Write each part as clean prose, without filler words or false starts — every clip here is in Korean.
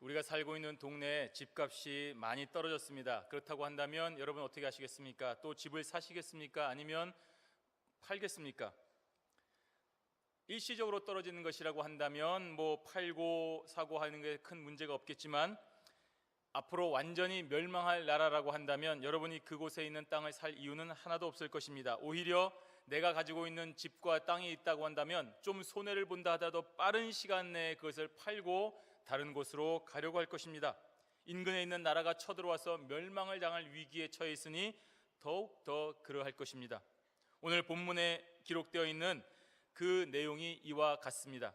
우리가 살고 있는 동네에 집값이 많이 떨어졌습니다. 그렇다고 한다면 여러분 어떻게 하시겠습니까? 또 집을 사시겠습니까? 아니면 팔겠습니까? 일시적으로 떨어지는 것이라고 한다면 팔고 사고 하는 게 큰 문제가 없겠지만, 앞으로 완전히 멸망할 나라라고 한다면 여러분이 그곳에 있는 땅을 살 이유는 하나도 없을 것입니다. 오히려 내가 가지고 있는 집과 땅이 있다고 한다면 좀 손해를 본다 하더라도 빠른 시간 내에 그것을 팔고 다른 곳으로 가려고 할 것입니다. 인근에 있는 나라가 쳐들어와서 멸망을 당할 위기에 처해 있으니 더욱 더 그러할 것입니다. 오늘 본문에 기록되어 있는 그 내용이 이와 같습니다.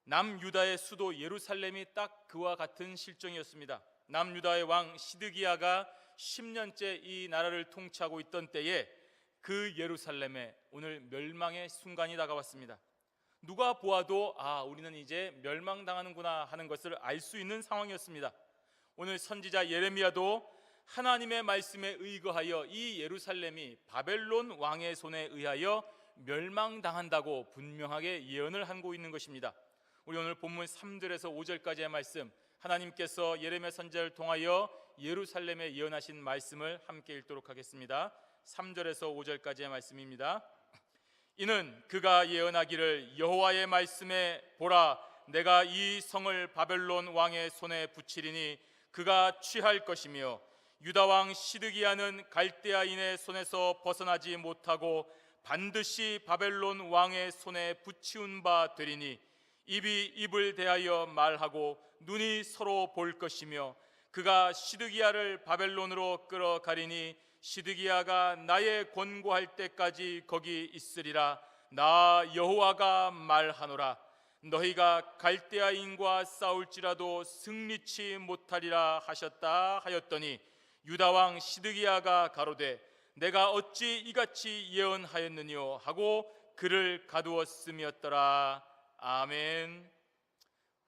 남유다의 수도 예루살렘이 딱 그와 같은 실정이었습니다. 남유다의 왕 시드기야가 10년째 이 나라를 통치하고 있던 때에 그 예루살렘에 오늘 멸망의 순간이 다가왔습니다. 누가 보아도 우리는 이제 멸망당하는구나 하는 것을 알 수 있는 상황이었습니다. 오늘 선지자 예레미야도 하나님의 말씀에 의거하여 이 예루살렘이 바벨론 왕의 손에 의하여 멸망당한다고 분명하게 예언을 하고 있는 것입니다. 우리 오늘 본문 3절에서 5절까지의 말씀, 하나님께서 예레미야 선지자를 통하여 예루살렘에 예언하신 말씀을 함께 읽도록 하겠습니다. 3절에서 5절까지의 말씀입니다. 이는 그가 예언하기를 여호와의 말씀에 보라, 내가 이 성을 바벨론 왕의 손에 붙이리니 그가 취할 것이며 유다 왕 시드기야는 갈대아인의 손에서 벗어나지 못하고 반드시 바벨론 왕의 손에 붙이운 바 되리니 입이 입을 대하여 말하고 눈이 서로 볼 것이며 그가 시드기야를 바벨론으로 끌어가리니 시드기야가 나의 권고할 때까지 거기 있으리라. 나 여호와가 말하노라. 너희가 갈대아인과 싸울지라도 승리치 못하리라 하셨다 하였더니 유다 왕 시드기야가 가로되 내가 어찌 이같이 예언하였느뇨 하고 그를 가두었음이었더라. 아멘.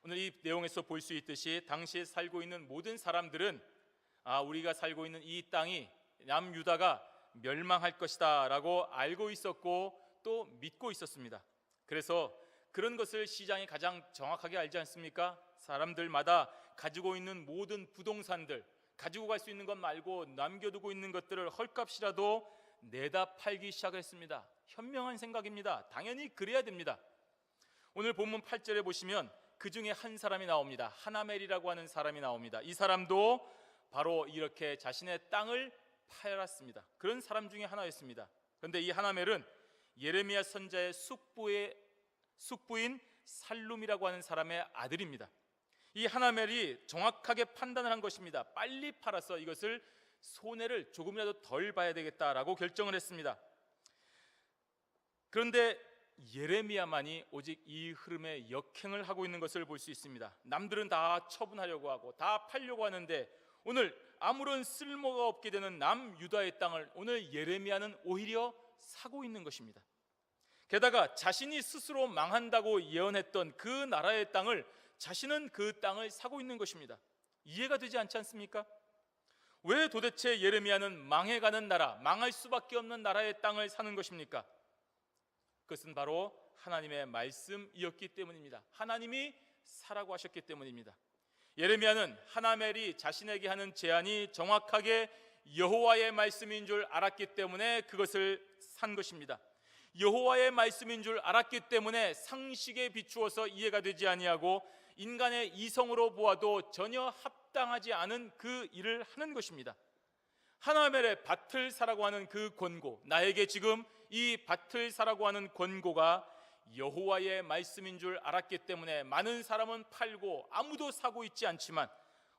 오늘 이 내용에서 볼 수 있듯이 당시에 살고 있는 모든 사람들은 우리가 살고 있는 이 땅이 남유다가 멸망할 것이다 라고 알고 있었고 또 믿고 있었습니다. 그래서 그런 것을 시장이 가장 정확하게 알지 않습니까? 사람들마다 가지고 있는 모든 부동산들, 가지고 갈 수 있는 것 말고 남겨두고 있는 것들을 헐값이라도 내다 팔기 시작했습니다. 현명한 생각입니다. 당연히 그래야 됩니다. 오늘 본문 8절에 보시면 그 중에 한 사람이 나옵니다. 하나멜이라고 하는 사람이 나옵니다. 이 사람도 바로 이렇게 자신의 땅을 팔았습니다. 그런 사람 중에 하나였습니다. 그런데 이 하나멜은 예레미야 선지자의 숙부인 살룸이라고 하는 사람의 아들입니다. 이 하나멜이 정확하게 판단을 한 것입니다. 빨리 팔아서 이것을 손해를 조금이라도 덜 봐야 되겠다라고 결정을 했습니다. 그런데 예레미야만이 오직 이 흐름에 역행을 하고 있는 것을 볼 수 있습니다. 남들은 다 처분하려고 하고 다 팔려고 하는데 오늘 아무런 쓸모가 없게 되는 남유다의 땅을 오늘 예레미야는 오히려 사고 있는 것입니다. 게다가 자신이 스스로 망한다고 예언했던 그 나라의 땅을 자신은 그 땅을 사고 있는 것입니다. 이해가 되지 않지 않습니까? 왜 도대체 예레미야는 망해가는 나라, 망할 수밖에 없는 나라의 땅을 사는 것입니까? 그것은 바로 하나님의 말씀이었기 때문입니다. 하나님이 사라고 하셨기 때문입니다. 예레미야는 하나멜이 자신에게 하는 제안이 정확하게 여호와의 말씀인 줄 알았기 때문에 그것을 산 것입니다. 여호와의 말씀인 줄 알았기 때문에 상식에 비추어서 이해가 되지 아니하고 인간의 이성으로 보아도 전혀 합당하지 않은 그 일을 하는 것입니다. 하나멜의 밭을 사라고 하는 그 권고, 나에게 지금 이 밭을 사라고 하는 권고가 여호와의 말씀인 줄 알았기 때문에 많은 사람은 팔고 아무도 사고 있지 않지만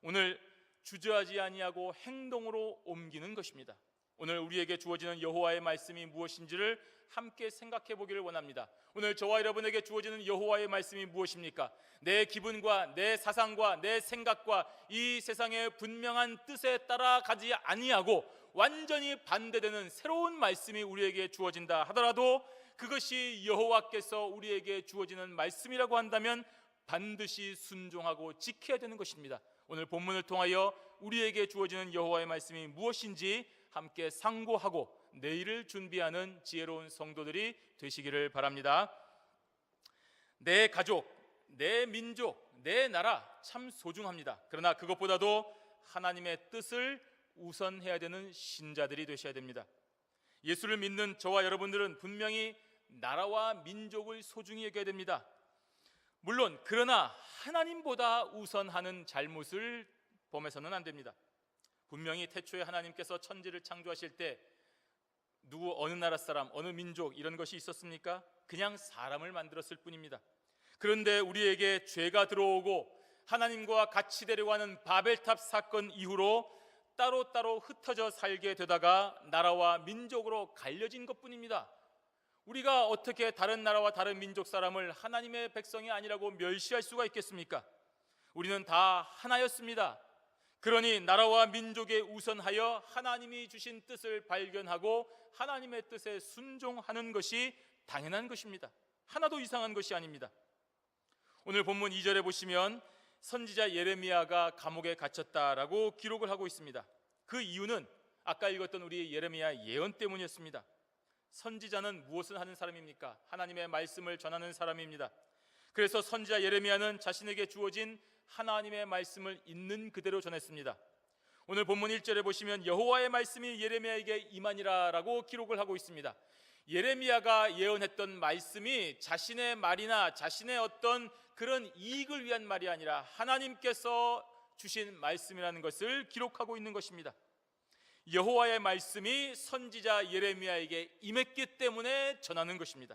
오늘 주저하지 아니하고 행동으로 옮기는 것입니다. 오늘 우리에게 주어지는 여호와의 말씀이 무엇인지를 함께 생각해 보기를 원합니다. 오늘 저와 여러분에게 주어지는 여호와의 말씀이 무엇입니까? 내 기분과 내 사상과 내 생각과 이 세상의 분명한 뜻에 따라가지 아니하고 완전히 반대되는 새로운 말씀이 우리에게 주어진다 하더라도 그것이 여호와께서 우리에게 주어지는 말씀이라고 한다면 반드시 순종하고 지켜야 되는 것입니다. 오늘 본문을 통하여 우리에게 주어지는 여호와의 말씀이 무엇인지 함께 상고하고 내일을 준비하는 지혜로운 성도들이 되시기를 바랍니다. 내 가족, 내 민족, 내 나라 참 소중합니다. 그러나 그것보다도 하나님의 뜻을 우선해야 되는 신자들이 되셔야 됩니다. 예수를 믿는 저와 여러분들은 분명히 나라와 민족을 소중히 여겨야 됩니다. 물론 그러나 하나님보다 우선하는 잘못을 범해서는 안 됩니다. 분명히 태초에 하나님께서 천지를 창조하실 때 누구 어느 나라 사람 어느 민족 이런 것이 있었습니까? 그냥 사람을 만들었을 뿐입니다. 그런데 우리에게 죄가 들어오고 하나님과 같이 되려고 하는 바벨탑 사건 이후로 따로따로 흩어져 살게 되다가 나라와 민족으로 갈려진 것뿐입니다. 우리가 어떻게 다른 나라와 다른 민족 사람을 하나님의 백성이 아니라고 멸시할 수가 있겠습니까? 우리는 다 하나였습니다. 그러니 나라와 민족에 우선하여 하나님이 주신 뜻을 발견하고 하나님의 뜻에 순종하는 것이 당연한 것입니다. 하나도 이상한 것이 아닙니다. 오늘 본문 2절에 보시면 선지자 예레미야가 감옥에 갇혔다라고 기록을 하고 있습니다. 그 이유는 아까 읽었던 우리 예레미야 예언 때문이었습니다. 선지자는 무엇을 하는 사람입니까? 하나님의 말씀을 전하는 사람입니다. 그래서 선지자 예레미야는 자신에게 주어진 하나님의 말씀을 있는 그대로 전했습니다. 오늘 본문 1절에 보시면 여호와의 말씀이 예레미야에게 임하니라라고 기록을 하고 있습니다. 예레미야가 예언했던 말씀이 자신의 말이나 자신의 어떤 그런 이익을 위한 말이 아니라 하나님께서 주신 말씀이라는 것을 기록하고 있는 것입니다. 여호와의 말씀이 선지자 예레미야에게 임했기 때문에 전하는 것입니다.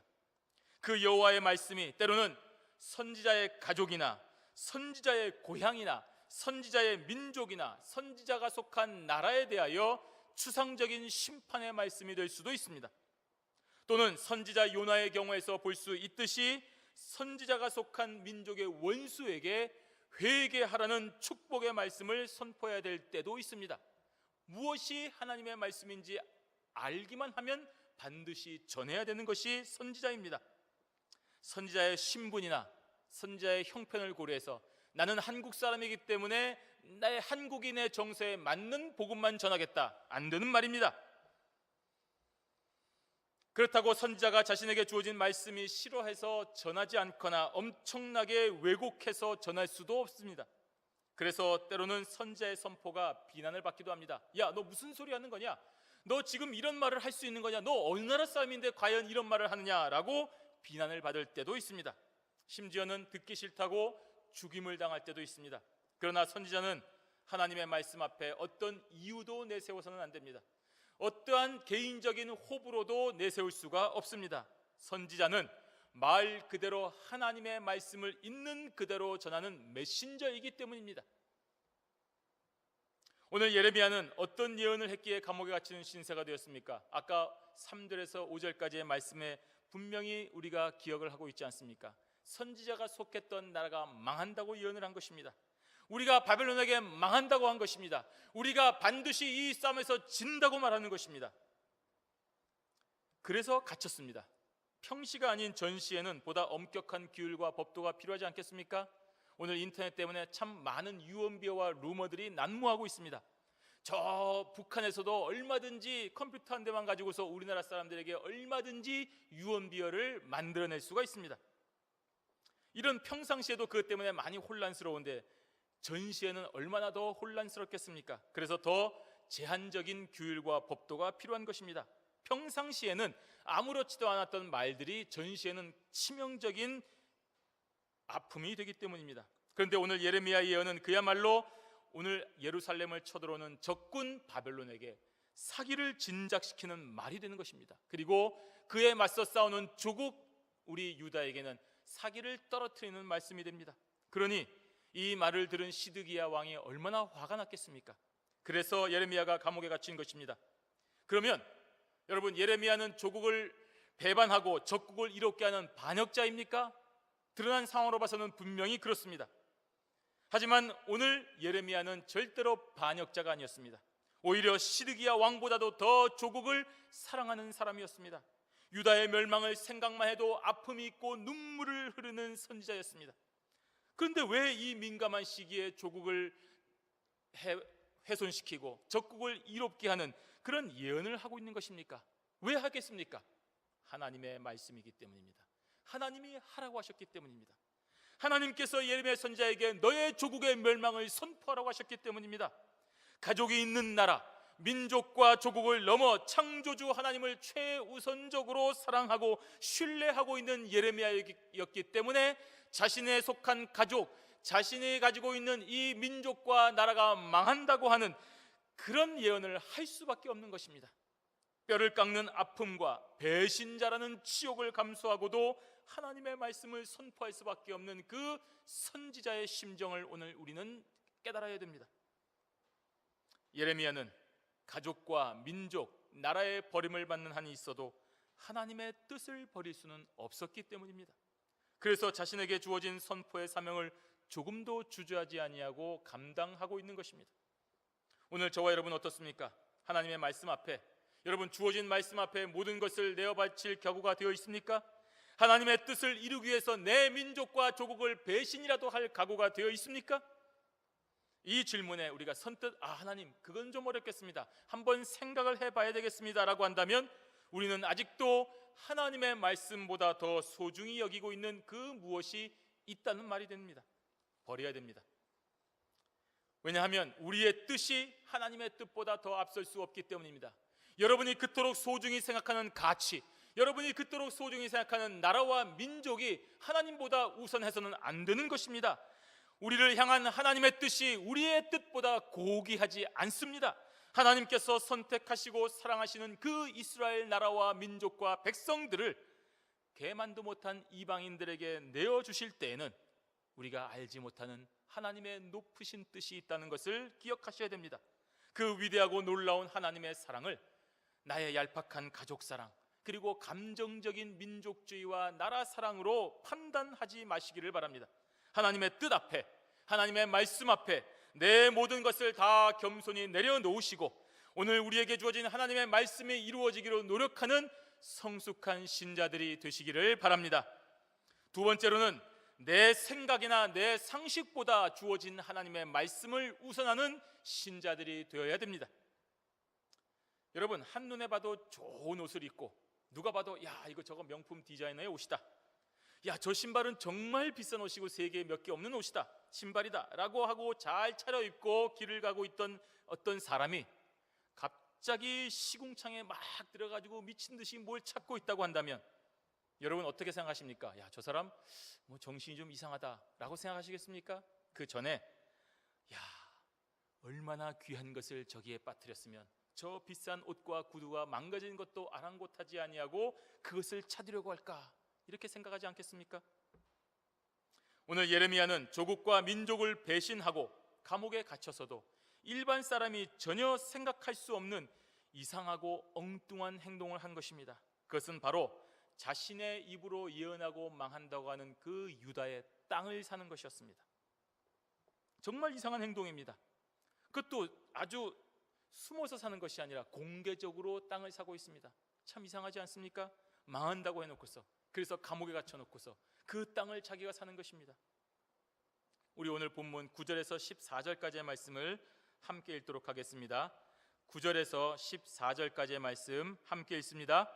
그 여호와의 말씀이 때로는 선지자의 가족이나 선지자의 고향이나 선지자의 민족이나 선지자가 속한 나라에 대하여 추상적인 심판의 말씀이 될 수도 있습니다. 또는 선지자 요나의 경우에서 볼 수 있듯이 선지자가 속한 민족의 원수에게 회개하라는 축복의 말씀을 선포해야 될 때도 있습니다. 무엇이 하나님의 말씀인지 알기만 하면 반드시 전해야 되는 것이 선지자입니다. 선지자의 신분이나 선지자의 형편을 고려해서 나는 한국 사람이기 때문에 나의 한국인의 정서에 맞는 복음만 전하겠다, 안 되는 말입니다. 그렇다고 선지자가 자신에게 주어진 말씀이 싫어해서 전하지 않거나 엄청나게 왜곡해서 전할 수도 없습니다. 그래서 때로는 선지자의 선포가 비난을 받기도 합니다. 야, 너 무슨 소리 하는 거냐? 너 지금 이런 말을 할 수 있는 거냐? 너 어느 나라 사람인데 과연 이런 말을 하느냐라고 비난을 받을 때도 있습니다. 심지어는 듣기 싫다고 죽임을 당할 때도 있습니다. 그러나 선지자는 하나님의 말씀 앞에 어떤 이유도 내세워서는 안 됩니다. 어떠한 개인적인 호불호도 내세울 수가 없습니다. 선지자는 말 그대로 하나님의 말씀을 있는 그대로 전하는 메신저이기 때문입니다. 오늘 예레미야는 어떤 예언을 했기에 감옥에 갇히는 신세가 되었습니까? 아까 3절에서 5절까지의 말씀에 분명히 우리가 기억을 하고 있지 않습니까? 선지자가 속했던 나라가 망한다고 예언을 한 것입니다. 우리가 바벨론에게 망한다고 한 것입니다. 우리가 반드시 이 싸움에서 진다고 말하는 것입니다. 그래서 갇혔습니다. 평시가 아닌 전시에는 보다 엄격한 규율과 법도가 필요하지 않겠습니까? 오늘 인터넷 때문에 참 많은 유언비어와 루머들이 난무하고 있습니다. 저 북한에서도 얼마든지 컴퓨터 한 대만 가지고서 우리나라 사람들에게 얼마든지 유언비어를 만들어낼 수가 있습니다. 이런 평상시에도 그것 때문에 많이 혼란스러운데 전시에는 얼마나 더 혼란스럽겠습니까? 그래서 더 제한적인 규율과 법도가 필요한 것입니다. 평상시에는 아무렇지도 않았던 말들이 전시에는 치명적인 아픔이 되기 때문입니다. 그런데 오늘 예레미야 예언은 그야말로 오늘 예루살렘을 쳐들어오는 적군 바벨론에게 사기를 진작시키는 말이 되는 것입니다. 그리고 그에 맞서 싸우는 조국 우리 유다에게는 사기를 떨어뜨리는 말씀이 됩니다. 그러니 이 말을 들은 시드기야 왕이 얼마나 화가 났겠습니까? 그래서 예레미야가 감옥에 갇힌 것입니다. 그러면 여러분, 예레미야는 조국을 배반하고 적국을 이롭게 하는 반역자입니까? 드러난 상황으로 봐서는 분명히 그렇습니다. 하지만 오늘 예레미야는 절대로 반역자가 아니었습니다. 오히려 시드기야 왕보다도 더 조국을 사랑하는 사람이었습니다. 유다의 멸망을 생각만 해도 아픔이 있고 눈물을 흐르는 선지자였습니다. 그런데 왜 이 민감한 시기에 조국을 훼손시키고 적국을 이롭게 하는 그런 예언을 하고 있는 것입니까? 왜 하겠습니까? 하나님의 말씀이기 때문입니다. 하나님이 하라고 하셨기 때문입니다. 하나님께서 예레미야 선지자에게 너의 조국의 멸망을 선포하라고 하셨기 때문입니다. 가족이 있는 나라, 민족과 조국을 넘어 창조주 하나님을 최우선적으로 사랑하고 신뢰하고 있는 예레미야였기 때문에 자신에 속한 가족, 자신이 가지고 있는 이 민족과 나라가 망한다고 하는 그런 예언을 할 수밖에 없는 것입니다. 뼈를 깎는 아픔과 배신자라는 치욕을 감수하고도 하나님의 말씀을 선포할 수밖에 없는 그 선지자의 심정을 오늘 우리는 깨달아야 됩니다. 예레미야는 가족과 민족, 나라의 버림을 받는 한이 있어도 하나님의 뜻을 버릴 수는 없었기 때문입니다. 그래서 자신에게 주어진 선포의 사명을 조금도 주저하지 아니하고 감당하고 있는 것입니다. 오늘 저와 여러분 어떻습니까? 하나님의 말씀 앞에, 여러분 주어진 말씀 앞에 모든 것을 내어 바칠 각오가 되어 있습니까? 하나님의 뜻을 이루기 위해서 내 민족과 조국을 배신이라도 할 각오가 되어 있습니까? 이 질문에 우리가 선뜻 하나님 그건 좀 어렵겠습니다, 한번 생각을 해봐야 되겠습니다 라고 한다면 우리는 아직도 하나님의 말씀보다 더 소중히 여기고 있는 그 무엇이 있다는 말이 됩니다. 버려야 됩니다. 왜냐하면 우리의 뜻이 하나님의 뜻보다 더 앞설 수 없기 때문입니다. 여러분이 그토록 소중히 생각하는 가치, 여러분이 그토록 소중히 생각하는 나라와 민족이 하나님보다 우선해서는 안 되는 것입니다. 우리를 향한 하나님의 뜻이 우리의 뜻보다 고귀하지 않습니다. 하나님께서 선택하시고 사랑하시는 그 이스라엘 나라와 민족과 백성들을 개만도 못한 이방인들에게 내어주실 때에는 우리가 알지 못하는 하나님의 높으신 뜻이 있다는 것을 기억하셔야 됩니다. 그 위대하고 놀라운 하나님의 사랑을 나의 얄팍한 가족사랑, 그리고 감정적인 민족주의와 나라 사랑으로 판단하지 마시기를 바랍니다. 하나님의 뜻 앞에, 하나님의 말씀 앞에 내 모든 것을 다 겸손히 내려놓으시고 오늘 우리에게 주어진 하나님의 말씀이 이루어지기로 노력하는 성숙한 신자들이 되시기를 바랍니다. 두 번째로는 내 생각이나 내 상식보다 주어진 하나님의 말씀을 우선하는 신자들이 되어야 됩니다. 여러분, 한눈에 봐도 좋은 옷을 입고 누가 봐도 이거 저거 명품 디자이너의 옷이다, 저 신발은 정말 비싼 옷이고 세계에 몇 개 없는 옷이다, 신발이다 라고 하고 잘 차려입고 길을 가고 있던 어떤 사람이 갑자기 시궁창에 막 들어가지고 미친 듯이 뭘 찾고 있다고 한다면 여러분 어떻게 생각하십니까? 저 사람 정신이 좀 이상하다 라고 생각하시겠습니까? 그 전에 얼마나 귀한 것을 저기에 빠뜨렸으면 저 비싼 옷과 구두가 망가진 것도 아랑곳하지 아니하고 그것을 찾으려고 할까, 이렇게 생각하지 않겠습니까? 오늘 예레미야는 조국과 민족을 배신하고 감옥에 갇혀서도 일반 사람이 전혀 생각할 수 없는 이상하고 엉뚱한 행동을 한 것입니다. 그것은 바로 자신의 입으로 예언하고 망한다고 하는 그 유다의 땅을 사는 것이었습니다. 정말 이상한 행동입니다. 그것도 아주 숨어서 사는 것이 아니라 공개적으로 땅을 사고 있습니다. 참 이상하지 않습니까? 망한다고 해놓고서, 그래서 감옥에 갇혀놓고서 그 땅을 자기가 사는 것입니다. 우리 오늘 본문 9절에서 14절까지의 말씀을 함께 읽도록 하겠습니다. 9절에서 14절까지의 말씀 함께 읽습니다.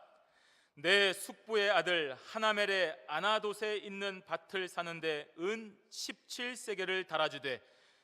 내 숙부의 아들 하나멜의 아나돗에 있는 밭을 사는데 은 17세겔을 달아주되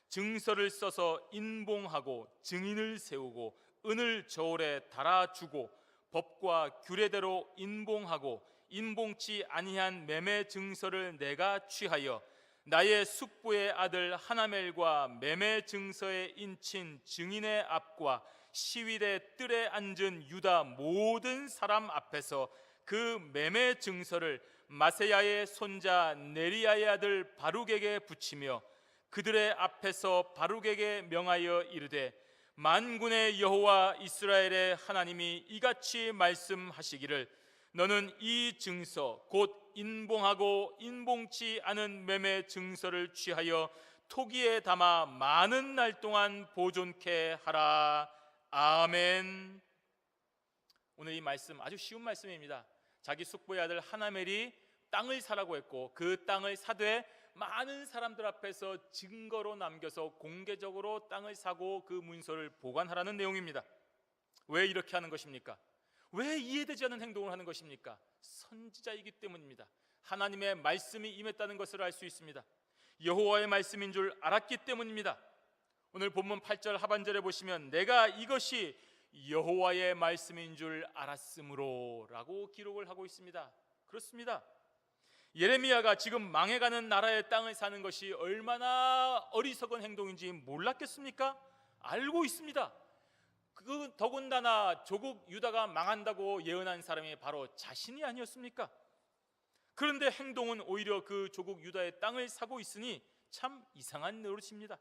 증서를 써서 인봉하고 증인을 세우고 은을 저울에 달아주고 법과 규례대로 인봉하고 인봉치 아니한 매매 증서를 내가 취하여 나의 숙부의 아들 하나멜과 매매 증서에 인친 증인의 앞과 시위대 뜰에 앉은 유다 모든 사람 앞에서 그 매매 증서를 마세야의 손자 네리야의 아들 바룩에게 붙이며 그들의 앞에서 바룩에게 명하여 이르되 만군의 여호와 이스라엘의 하나님이 이같이 말씀하시기를 너는 이 증서 곧 인봉하고 인봉치 않은 매매 증서를 취하여 토기에 담아 많은 날 동안 보존케 하라. 아멘. 오늘 이 말씀 아주 쉬운 말씀입니다. 자기 숙부의 아들 하나멜이 땅을 사라고 했고 그 땅을 사되 많은 사람들 앞에서 증거로 남겨서 공개적으로 땅을 사고 그 문서를 보관하라는 내용입니다. 왜 이렇게 하는 것입니까? 왜 이해되지 않는 행동을 하는 것입니까? 선지자이기 때문입니다. 하나님의 말씀이 임했다는 것을 알 수 있습니다. 여호와의 말씀인 줄 알았기 때문입니다. 오늘 본문 8절 하반절에 보시면 내가 이것이 여호와의 말씀인 줄 알았으므로 라고 기록을 하고 있습니다. 그렇습니다. 예레미야가 지금 망해가는 나라의 땅을 사는 것이 얼마나 어리석은 행동인지 몰랐겠습니까? 알고 있습니다. 그 더군다나 조국 유다가 망한다고 예언한 사람이 바로 자신이 아니었습니까? 그런데 행동은 오히려 그 조국 유다의 땅을 사고 있으니 참 이상한 노릇입니다.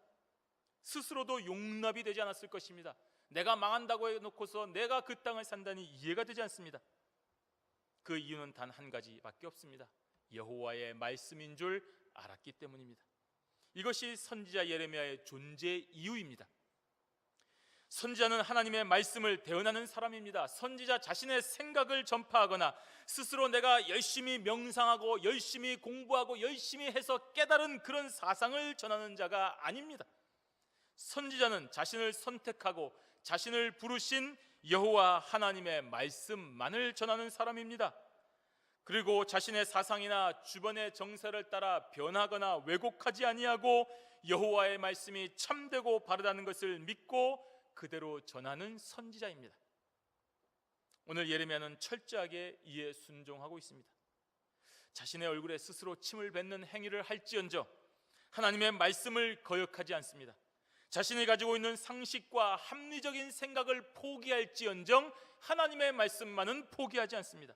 스스로도 용납이 되지 않았을 것입니다. 내가 망한다고 해놓고서 내가 그 땅을 산다니 이해가 되지 않습니다. 그 이유는 단 한 가지밖에 없습니다. 여호와의 말씀인 줄 알았기 때문입니다. 이것이 선지자 예레미야의 존재 이유입니다. 선지자는 하나님의 말씀을 대언하는 사람입니다. 선지자 자신의 생각을 전파하거나 스스로 내가 열심히 명상하고 열심히 공부하고 열심히 해서 깨달은 그런 사상을 전하는 자가 아닙니다. 선지자는 자신을 선택하고 자신을 부르신 여호와 하나님의 말씀만을 전하는 사람입니다. 그리고 자신의 사상이나 주변의 정세를 따라 변하거나 왜곡하지 아니하고 여호와의 말씀이 참되고 바르다는 것을 믿고 그대로 전하는 선지자입니다. 오늘 예레미야는 철저하게 이에 순종하고 있습니다. 자신의 얼굴에 스스로 침을 뱉는 행위를 할지언정 하나님의 말씀을 거역하지 않습니다. 자신이 가지고 있는 상식과 합리적인 생각을 포기할지언정 하나님의 말씀만은 포기하지 않습니다.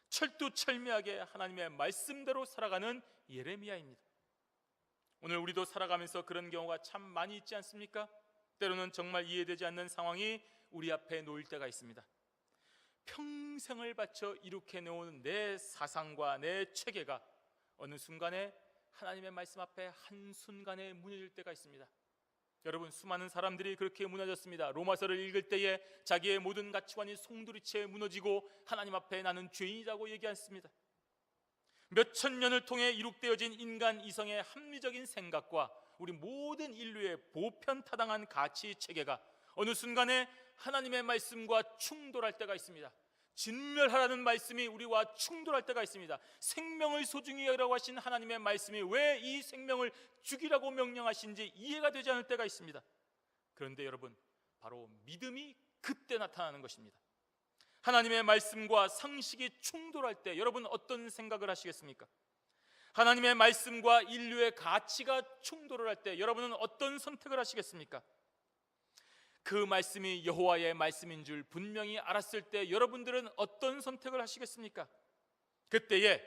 철두철미하게 하나님의 말씀대로 살아가는 예레미야입니다. 오늘 우리도 살아가면서 그런 경우가 참 많이 있지 않습니까? 때로는 정말 이해되지 않는 상황이 우리 앞에 놓일 때가 있습니다. 평생을 바쳐 이룩해 놓은 내 사상과 내 체계가 어느 순간에 하나님의 말씀 앞에 한순간에 무너질 때가 있습니다. 여러분, 수많은 사람들이 그렇게 무너졌습니다. 로마서를 읽을 때에 자기의 모든 가치관이 송두리째 무너지고 하나님 앞에 나는 죄인이라고 얘기했습니다. 몇천 년을 통해 이룩되어진 인간 이성의 합리적인 생각과 우리 모든 인류의 보편타당한 가치 체계가 어느 순간에 하나님의 말씀과 충돌할 때가 있습니다. 진멸하라는 말씀이 우리와 충돌할 때가 있습니다. 생명을 소중히 여기라고 하신 하나님의 말씀이 왜 이 생명을 죽이라고 명령하신지 이해가 되지 않을 때가 있습니다. 그런데 여러분, 바로 믿음이 그때 나타나는 것입니다. 하나님의 말씀과 상식이 충돌할 때 여러분 어떤 생각을 하시겠습니까? 하나님의 말씀과 인류의 가치가 충돌을 할 때 여러분은 어떤 선택을 하시겠습니까? 그 말씀이 여호와의 말씀인 줄 분명히 알았을 때 여러분들은 어떤 선택을 하시겠습니까? 그때에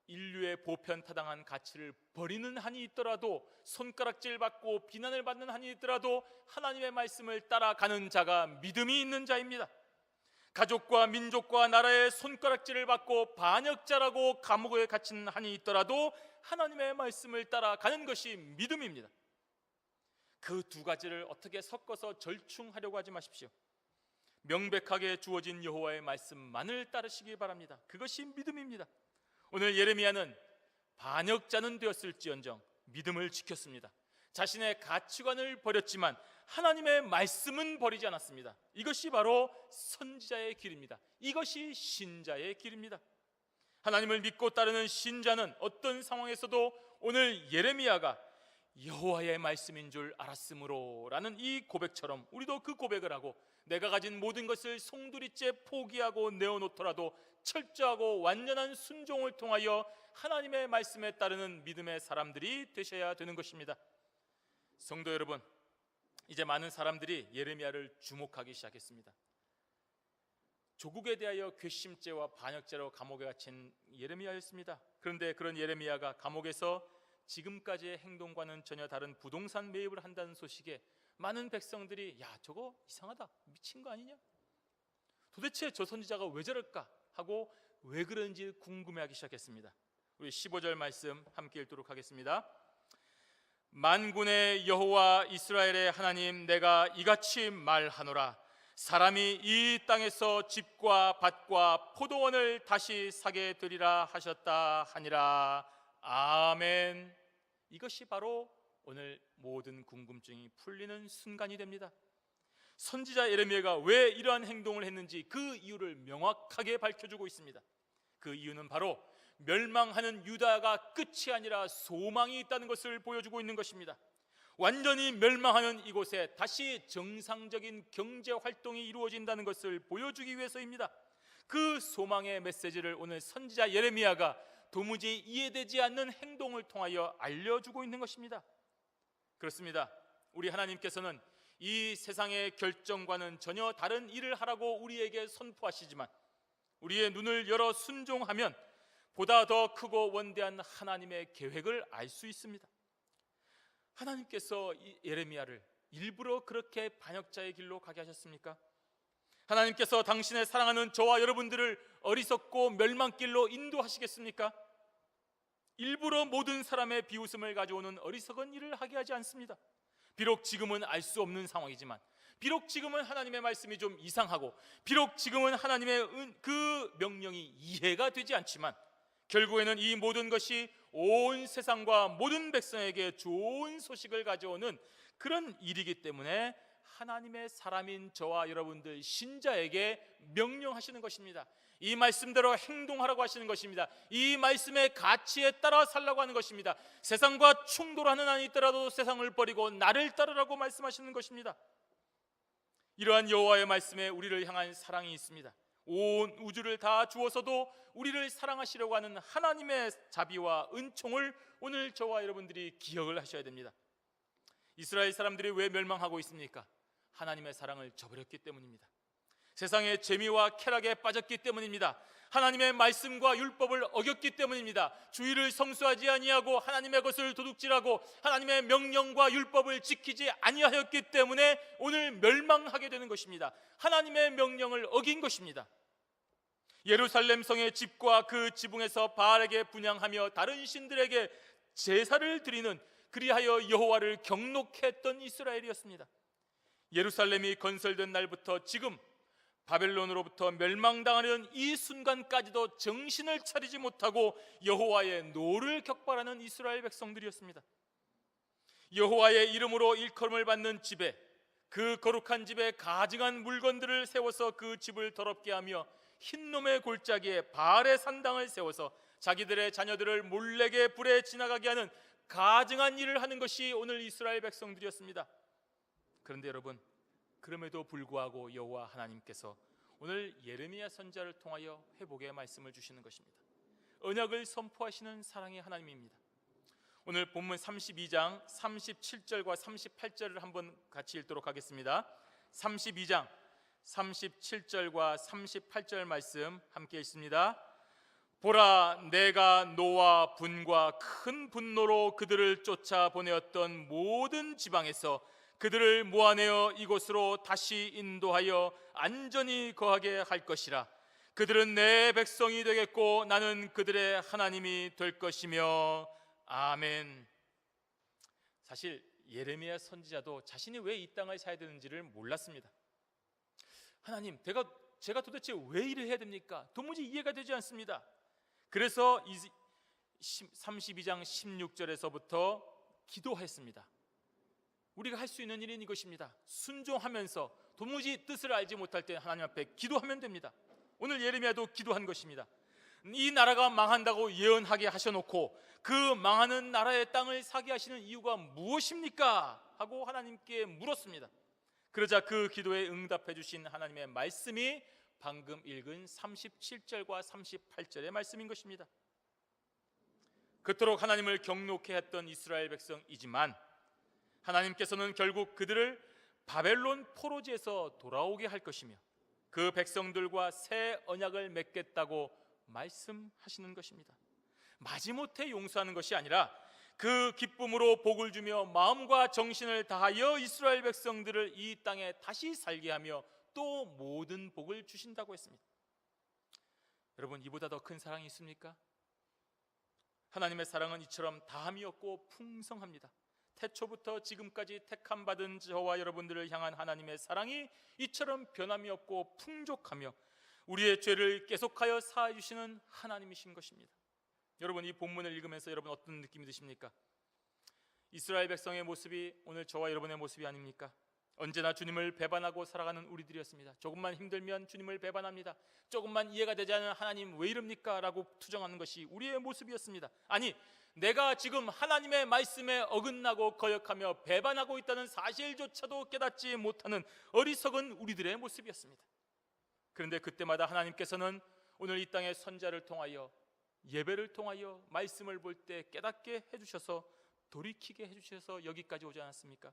인류의 보편타당한 가치를 버리는 한이 있더라도, 손가락질 받고 비난을 받는 한이 있더라도 하나님의 말씀을 따라가는 자가 믿음이 있는 자입니다. 가족과 민족과 나라의 손가락질을 받고 반역자라고 감옥에 갇힌 한이 있더라도 하나님의 말씀을 따라가는 것이 믿음입니다. 그 두 가지를 어떻게 섞어서 절충하려고 하지 마십시오. 명백하게 주어진 여호와의 말씀만을 따르시기 바랍니다. 그것이 믿음입니다. 오늘 예레미야는 반역자는 되었을지언정 믿음을 지켰습니다. 자신의 가치관을 버렸지만 하나님의 말씀은 버리지 않았습니다. 이것이 바로 선지자의 길입니다. 이것이 신자의 길입니다. 하나님을 믿고 따르는 신자는 어떤 상황에서도 오늘 예레미야가 여호와의 말씀인 줄 알았으므로 라는 이 고백처럼 우리도 그 고백을 하고 내가 가진 모든 것을 송두리째 포기하고 내어놓더라도 철저하고 완전한 순종을 통하여 하나님의 말씀에 따르는 믿음의 사람들이 되셔야 되는 것입니다. 성도 여러분, 이제 많은 사람들이 예레미야를 주목하기 시작했습니다. 조국에 대하여 괘씸죄와 반역죄로 감옥에 갇힌 예레미야였습니다. 그런데 그런 예레미야가 감옥에서 지금까지의 행동과는 전혀 다른 부동산 매입을 한다는 소식에 많은 백성들이 야, 저거 이상하다, 미친 거 아니냐? 도대체 저 선지자가 왜 저럴까? 하고 왜 그런지 궁금해하기 시작했습니다. 우리 15절 말씀 함께 읽도록 하겠습니다. 만군의 여호와 이스라엘의 하나님, 내가 이같이 말하노라. 사람이 이 땅에서 집과 밭과 포도원을 다시 사게 되리라 하셨다 하니라. 아멘. 이것이 바로 오늘 모든 궁금증이 풀리는 순간이 됩니다. 선지자 예레미야가 왜 이러한 행동을 했는지 그 이유를 명확하게 밝혀주고 있습니다. 그 이유는 바로 멸망하는 유다가 끝이 아니라 소망이 있다는 것을 보여주고 있는 것입니다. 완전히 멸망하는 이곳에 다시 정상적인 경제 활동이 이루어진다는 것을 보여주기 위해서입니다. 그 소망의 메시지를 오늘 선지자 예레미야가 도무지 이해되지 않는 행동을 통하여 알려주고 있는 것입니다. 그렇습니다. 우리 하나님께서는 이 세상의 결정과는 전혀 다른 일을 하라고 우리에게 선포하시지만 우리의 눈을 열어 순종하면 보다 더 크고 원대한 하나님의 계획을 알 수 있습니다. 하나님께서 예레미야를 일부러 그렇게 반역자의 길로 가게 하셨습니까? 하나님께서 당신의 사랑하는 저와 여러분들을 어리석고 멸망길로 인도하시겠습니까? 일부러 모든 사람의 비웃음을 가져오는 어리석은 일을 하게 하지 않습니다. 비록 지금은 알 수 없는 상황이지만, 비록 지금은 하나님의 말씀이 좀 이상하고, 비록 지금은 하나님의 그 명령이 이해가 되지 않지만, 결국에는 이 모든 것이 온 세상과 모든 백성에게 좋은 소식을 가져오는 그런 일이기 때문에 하나님의 사람인 저와 여러분들 신자에게 명령하시는 것입니다. 이 말씀대로 행동하라고 하시는 것입니다. 이 말씀의 가치에 따라 살라고 하는 것입니다. 세상과 충돌하는 한이 있더라도 세상을 버리고 나를 따르라고 말씀하시는 것입니다. 이러한 여호와의 말씀에 우리를 향한 사랑이 있습니다. 온 우주를 다 주어서도 우리를 사랑하시려고 하는 하나님의 자비와 은총을 오늘 저와 여러분들이 기억을 하셔야 됩니다. 이스라엘 사람들이 왜 멸망하고 있습니까? 하나님의 사랑을 저버렸기 때문입니다. 세상의 재미와 쾌락에 빠졌기 때문입니다. 하나님의 말씀과 율법을 어겼기 때문입니다. 주의를 성수하지 아니하고 하나님의 것을 도둑질하고 하나님의 명령과 율법을 지키지 아니하였기 때문에 오늘 멸망하게 되는 것입니다. 하나님의 명령을 어긴 것입니다. 예루살렘 성의 집과 그 지붕에서 바알에게 분향하며 다른 신들에게 제사를 드리는, 그리하여 여호와를 경록해 했던 이스라엘이었습니다. 예루살렘이 건설된 날부터 지금 바벨론으로부터 멸망당하는 이 순간까지도 정신을 차리지 못하고 여호와의 노를 격발하는 이스라엘 백성들이었습니다. 여호와의 이름으로 일컬음을 받는 집에, 그 거룩한 집에 가증한 물건들을 세워서 그 집을 더럽게 하며 흰놈의 골짜기에 바알의 산당을 세워서 자기들의 자녀들을 몰래게 불에 지나가게 하는 가증한 일을 하는 것이 오늘 이스라엘 백성들이었습니다. 그런데 여러분, 그럼에도 불구하고 여호와 하나님께서 오늘 예레미야 선지자를 통하여 회복의 말씀을 주시는 것입니다. 언약을 선포하시는 사랑의 하나님입니다. 오늘 본문 32장 37절과 38절을 한번 같이 읽도록 하겠습니다. 32장 37절과 38절 말씀 함께 읽습니다. 보라, 내가 노와 분과 큰 분노로 그들을 쫓아보내었던 모든 지방에서 그들을 모아내어 이곳으로 다시 인도하여 안전히 거하게 할 것이라. 그들은 내 백성이 되겠고 나는 그들의 하나님이 될 것이며. 아멘. 사실 예레미야 선지자도 자신이 왜 이 땅을 사야 되는지를 몰랐습니다. 하나님, 제가 도대체 왜 일을 해야 됩니까? 도무지 이해가 되지 않습니다. 그래서 32장 16절에서부터 기도했습니다. 우리가 할 수 있는 일은 이것입니다. 순종하면서 도무지 뜻을 알지 못할 때 하나님 앞에 기도하면 됩니다. 오늘 예레미야도 기도한 것입니다. 이 나라가 망한다고 예언하게 하셔놓고 그 망하는 나라의 땅을 사게 하시는 이유가 무엇입니까? 하고 하나님께 물었습니다. 그러자 그 기도에 응답해 주신 하나님의 말씀이 방금 읽은 37절과 38절의 말씀인 것입니다. 그토록 하나님을 경록해 했던 이스라엘 백성이지만 하나님께서는 결국 그들을 바벨론 포로지에서 돌아오게 할 것이며 그 백성들과 새 언약을 맺겠다고 말씀하시는 것입니다. 마지못해 용서하는 것이 아니라 그 기쁨으로 복을 주며 마음과 정신을 다하여 이스라엘 백성들을 이 땅에 다시 살게 하며 또 모든 복을 주신다고 했습니다. 여러분, 이보다 더 큰 사랑이 있습니까? 하나님의 사랑은 이처럼 다함이 없고 풍성합니다. 태초부터 지금까지 택함 받은 저와 여러분들을 향한 하나님의 사랑이 이처럼 변함이 없고 풍족하며 우리의 죄를 계속하여 사해 주시는 하나님이신 것입니다. 여러분, 이 본문을 읽으면서 여러분 어떤 느낌이 드십니까? 이스라엘 백성의 모습이 오늘 저와 여러분의 모습이 아닙니까? 언제나 주님을 배반하고 살아가는 우리들이었습니다. 조금만 힘들면 주님을 배반합니다. 조금만 이해가 되지 않는 하나님 왜 이럽니까? 라고 투정하는 것이 우리의 모습이었습니다. 아니, 내가 지금 하나님의 말씀에 어긋나고 거역하며 배반하고 있다는 사실조차도 깨닫지 못하는 어리석은 우리들의 모습이었습니다. 그런데 그때마다 하나님께서는 오늘 이 땅의 선자를 통하여, 예배를 통하여 말씀을 볼 때 깨닫게 해주셔서, 돌이키게 해주셔서 여기까지 오지 않았습니까?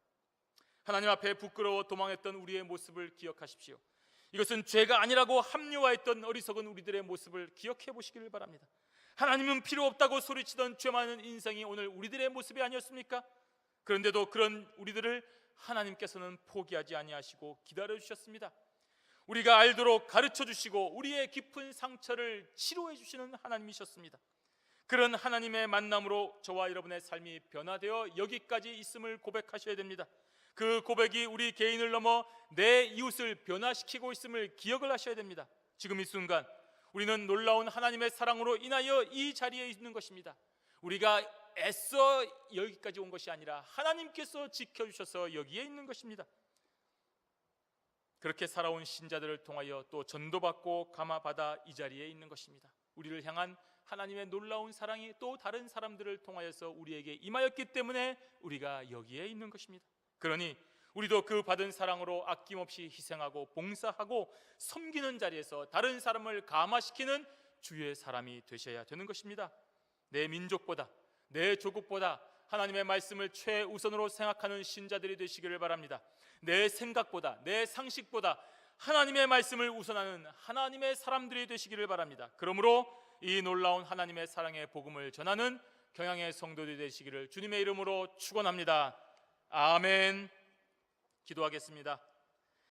하나님 앞에 부끄러워 도망했던 우리의 모습을 기억하십시오. 이것은 죄가 아니라고 합리화했던 어리석은 우리들의 모습을 기억해 보시기를 바랍니다. 하나님은 필요 없다고 소리치던 죄 많은 인생이 오늘 우리들의 모습이 아니었습니까? 그런데도 그런 우리들을 하나님께서는 포기하지 아니하시고 기다려 주셨습니다. 우리가 알도록 가르쳐 주시고 우리의 깊은 상처를 치료해 주시는 하나님이셨습니다. 그런 하나님의 만남으로 저와 여러분의 삶이 변화되어 여기까지 있음을 고백하셔야 됩니다. 그 고백이 우리 개인을 넘어 내 이웃을 변화시키고 있음을 기억을 하셔야 됩니다. 지금 이 순간 우리는 놀라운 하나님의 사랑으로 인하여 이 자리에 있는 것입니다. 우리가 애써 여기까지 온 것이 아니라 하나님께서 지켜주셔서 여기에 있는 것입니다. 그렇게 살아온 신자들을 통하여 또 전도받고 감화받아 이 자리에 있는 것입니다. 우리를 향한 하나님의 놀라운 사랑이 또 다른 사람들을 통하여서 우리에게 임하였기 때문에 우리가 여기에 있는 것입니다. 그러니 우리도 그 받은 사랑으로 아낌없이 희생하고 봉사하고 섬기는 자리에서 다른 사람을 감화시키는 주의 사람이 되셔야 되는 것입니다. 내 민족보다, 내 조국보다 하나님의 말씀을 최우선으로 생각하는 신자들이 되시기를 바랍니다. 내 생각보다, 내 상식보다 하나님의 말씀을 우선하는 하나님의 사람들이 되시기를 바랍니다. 그러므로 이 놀라운 하나님의 사랑의 복음을 전하는 경양의 성도들이 되시기를 주님의 이름으로 축원합니다. 아멘. 기도하겠습니다.